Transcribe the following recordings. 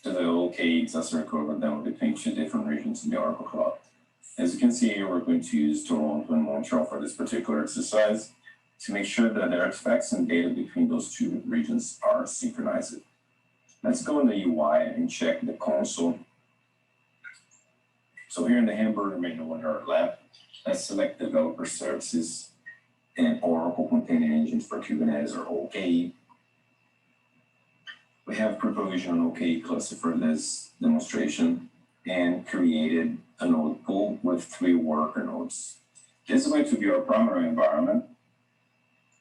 to the OKE disaster recovery demo between two different regions in the Oracle Cloud. As you can see here, we're going to use Toronto and Montreal for this particular exercise to make sure that the artifacts and data between those two regions are synchronized. Let's go in the UI and check the console. So here in the hamburger menu on our left, let's select Developer Services and Oracle Container Engines for Kubernetes or OKE. We have pre-provisioned an OKE cluster for this demonstration and created a node pool with 3 worker nodes. This is going to be our primary environment.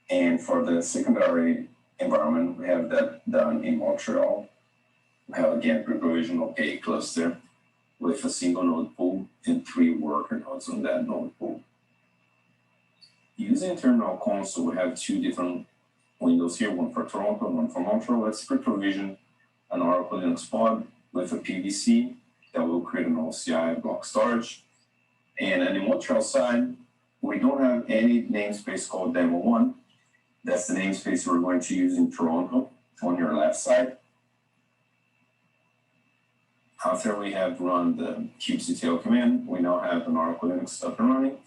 And for the secondary environment, we have that done in Montreal. We have again pre-provisioned OKE cluster with a single node pool and 3 worker nodes on that node pool. Using Terminal Console, we have 2 different windows here, one for Toronto, one for Montreal. Let's pre-provision an Oracle Linux pod with a PVC that will create an OCI block storage. And on the Montreal side, we don't have any namespace called demo1. That's the namespace we're going to use in Toronto on your left side. After we have run the kubectl command, we now have an Oracle Linux up and running,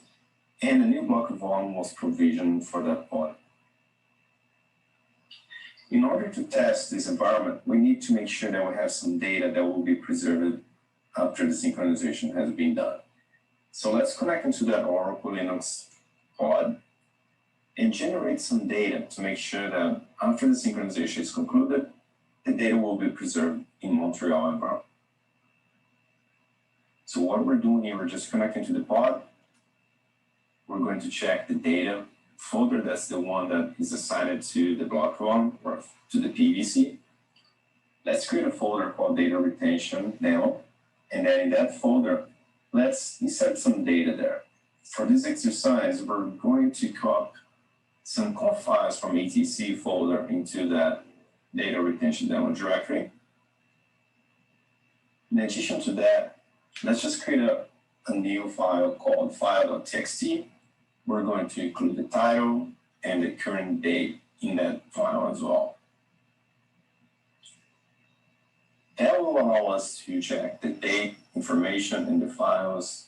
and a new block of volume was provisioned for that pod. In order to test this environment, we need to make sure that we have some data that will be preserved after the synchronization has been done. So let's connect into that Oracle Linux pod and generate some data to make sure that after the synchronization is concluded, the data will be preserved in Montreal environment. So what we're doing here, we're just connecting to the pod. We're going to check the data folder. That's the one that is assigned to the block volume or to the PVC. Let's create a folder called data retention demo. And then in that folder, let's insert some data there. For this exercise, we're going to copy some conf files from etc folder into that data retention demo directory. In addition to that, let's just create a new file called file.txt. We're going to include the title and the current date in that file as well. That will allow us to check the date information in the files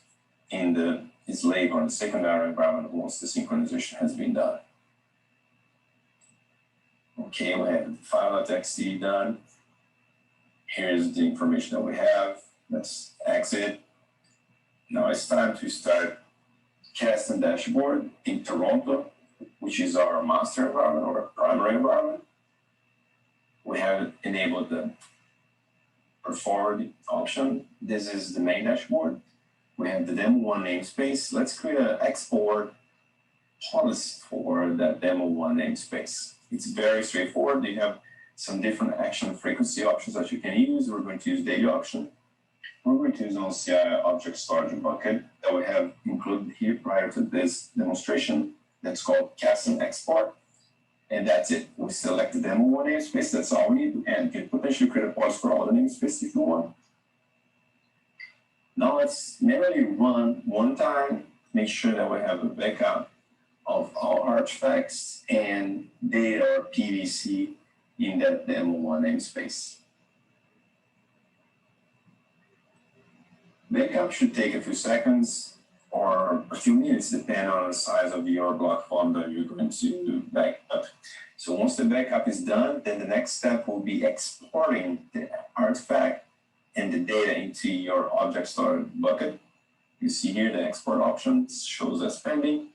in the slave or the secondary environment once the synchronization has been done. Okay, we have the file.txt done. Here's the information that we have. Let's exit. Now it's time to start Kasten dashboard in Toronto, which is our master environment or primary environment. We have enabled the forward option. This is the main dashboard. We have the demo1 namespace. Let's create an export policy for that demo1 namespace. It's very straightforward. You have some different action frequency options that you can use. We're going to use data option. We're going to use an OCI Object Storage bucket that we have included here prior to this demonstration. That's called Kasten export. And that's it. We select the demo1 namespace. That's all we need. And you can potentially create a pause for all the namespace if you want. Now let's manually run one time, make sure that we have a backup of all artifacts and data or PVC in that demo1 namespace. Backup should take a few seconds or a few minutes, depending on the size of your block volume that you're going to back up. So once the backup is done, then the next step will be exporting the artifact and the data into your object storage bucket. You see here the export option shows us pending.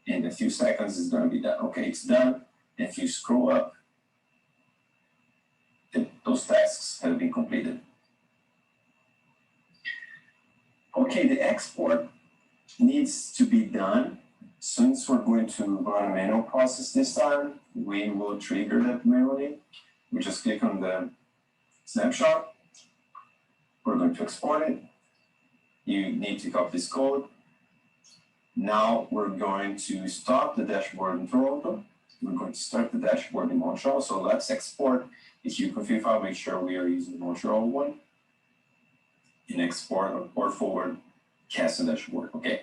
In a few seconds, it's going to be done. Okay, it's done. And if you scroll up, those tasks have been completed. Okay, the export needs to be done. Since we're going to run a manual process this time, we will trigger that manually. We just click on the snapshot. We're going to export it. You need to copy this code. Now we're going to stop the dashboard in Toronto. We're going to start the dashboard in Montreal. So let's export. If you configure file, make sure we are using the Montreal one. In export or forward Kasten dashboard. Okay.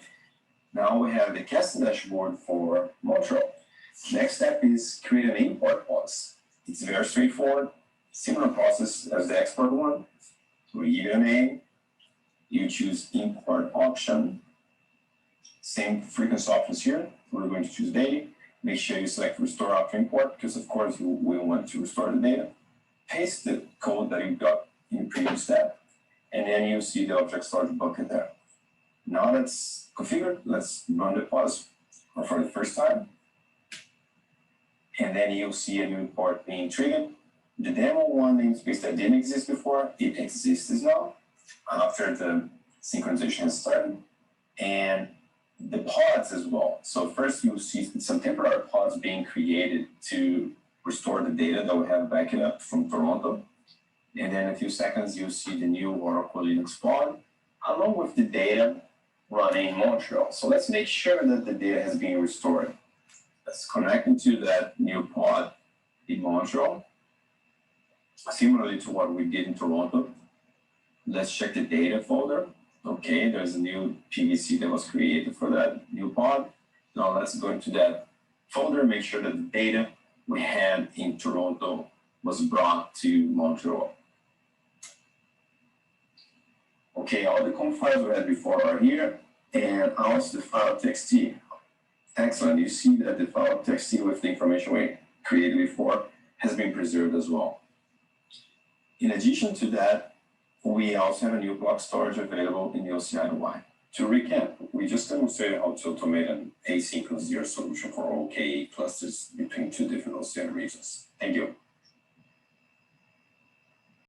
Now we have the Kasten dashboard for Montreal. Next step is create an import policy. It's very straightforward, similar process as the export one. We give it a name. You choose import option. Same frequency options here. We're going to choose daily. Make sure you select restore after import, because of course you will want to restore the data. Paste the code that you got in the previous step, and then you see the object storage bucket there. Now that's configured. Let's run the pods for the first time. And then you'll see a new import being triggered. The demo one namespace that didn't exist before, it exists now after the synchronization has started. And the pods as well. So first you'll see some temporary pods being created to restore the data that we have backed up from Toronto. And then in a few seconds, you'll see the new Oracle Linux pod, along with the data running in Montreal. So let's make sure that the data has been restored. Let's connect into that new pod in Montreal, similarly to what we did in Toronto. Let's check the data folder. Okay, there's a new PVC that was created for that new pod. Now let's go into that folder, make sure that the data we had in Toronto was brought to Montreal. Okay, all the conf files we had before are here, and also the file.txt. Excellent, you see that the file.txt with the information we created before has been preserved as well. In addition to that, we also have a new block storage available in the OCI UI. To recap, we just demonstrated how to automate an asynchronous zero solution for OKE clusters between two different OCI regions. Thank you.